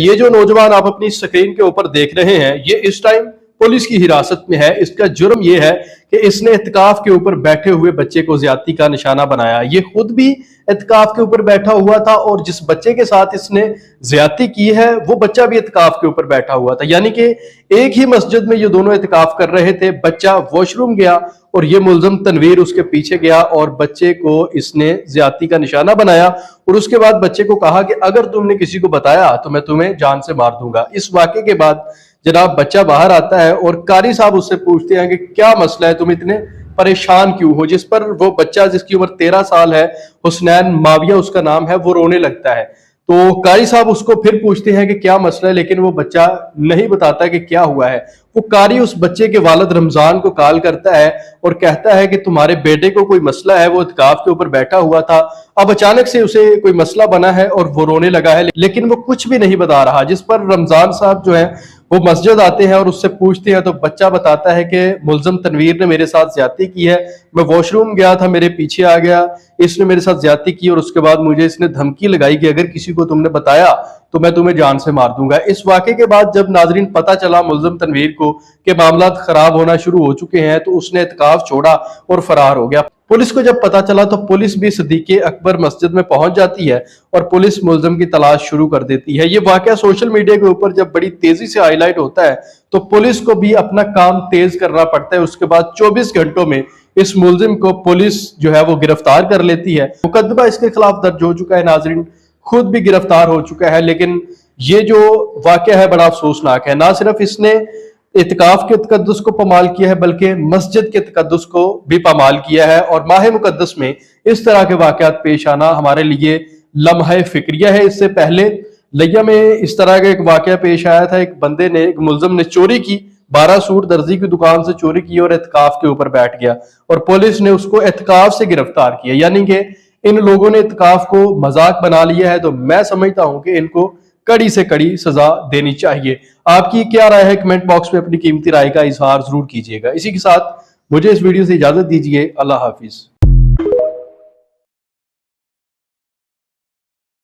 ये जो नौजवान आप अपनी स्क्रीन के ऊपर देख रहे हैं, ये इस टाइम पुलिस की हिरासत में है। इसका जुर्म ये है कि इसने इत्काफ के ऊपर बैठे हुए बच्चे को ज्यादती का निशाना बनाया। ये खुद भी इत्काफ के ऊपर बैठा हुआ था और जिस बच्चे के साथ इसने ज्यादती की है वो बच्चा भी इत्काफ के ऊपर बैठा हुआ था। यानी कि एक ही मस्जिद में ये दोनों इत्काफ कर रहे थे। बच्चा वॉशरूम गया और ये मुलजम तनवीर उसके पीछे गया और बच्चे को इसने ज्यादती का निशाना बनाया और उसके बाद बच्चे को कहा कि अगर तुमने किसी को बताया तो मैं तुम्हें जान से मार दूंगा। इस वाकये के बाद जनाब बच्चा बाहर आता है और कारी साहब उससे पूछते हैं कि क्या मसला है, तुम इतने परेशान क्यों हो। जिस पर वो बच्चा जिसकी उम्र 13 साल है, हुसनैन माविया उसका नाम है, वो रोने लगता है। तो कारी साहब उसको फिर पूछते हैं कि क्या मसला है, लेकिन वो बच्चा नहीं बताता कि क्या हुआ है। वो कारी उस बच्चे के वालिद रमजान को कॉल करता है और कहता है कि तुम्हारे बेटे को कोई मसला है, वो इत्काफ के ऊपर बैठा हुआ था, अब अचानक से उसे कोई मसला बना है और वो रोने लगा है, लेकिन वो कुछ भी नहीं बता रहा। जिस पर रमजान साहब जो है वो मस्जिद आते हैं और उससे पूछते हैं तो बच्चा बताता है कि मुलजम तनवीर ने मेरे साथ ज्यादती की है, मैं वॉशरूम गया था, मेरे पीछे आ गया, इसने मेरे साथ ज्यादती की और उसके बाद मुझे इसने धमकी लगाई कि अगर किसी को तुमने बताया तो मैं तुम्हें जान से मार दूंगा। इस वाकये के बाद जब नाजरीन पता चला मुलजम तनवीर को कि मामला खराब होना शुरू हो चुके हैं तो उसने इत्काफ छोड़ा और फरार हो गया। पुलिस को जब पता चला तो पुलिस भी सिद्दीक़ अकबर मस्जिद में पहुंच जाती है और पुलिस मुलजम की तलाश शुरू कर देती है। ये वाकया सोशल मीडिया के ऊपर जब बड़ी तेजी से हाईलाइट होता है तो पुलिस को भी अपना काम तेज करना पड़ता है। उसके बाद 24 घंटों में इस मुलजिम को पुलिस जो है वो गिरफ्तार कर लेती है। मुकदमा इसके खिलाफ दर्ज हो चुका है, नाजरीन खुद भी गिरफ्तार हो चुका है। लेकिन ये जो वाकया है बड़ा अफसोसनाक है। ना सिर्फ इसने इत्काफ के तकद्दुस को पमाल किया है बल्कि मस्जिद के तकद्दुस को भी पमाल किया है। और माह मुकद्दस में इस तरह के वाकयात पेश आना हमारे लिए लम्हा फिक्रिया है। इससे पहले लिया में इस तरह का एक वाकया पेश आया था। एक बंदे ने, एक मुलजम ने चोरी की, 12 सूट दर्जी की दुकान से चोरी की और इत्काफ के ऊपर बैठ गया और पुलिस ने उसको इत्काफ से गिरफ्तार किया। यानी कि इन लोगों ने इत्काफ को मजाक बना लिया है। तो मैं समझता हूं कि इनको कड़ी से कड़ी सजा देनी चाहिए। आपकी क्या राय है, कमेंट बॉक्स में अपनी कीमती राय का इजहार जरूर कीजिएगा। इसी के साथ मुझे इस वीडियो से इजाजत दीजिए। अल्लाह हाफिज।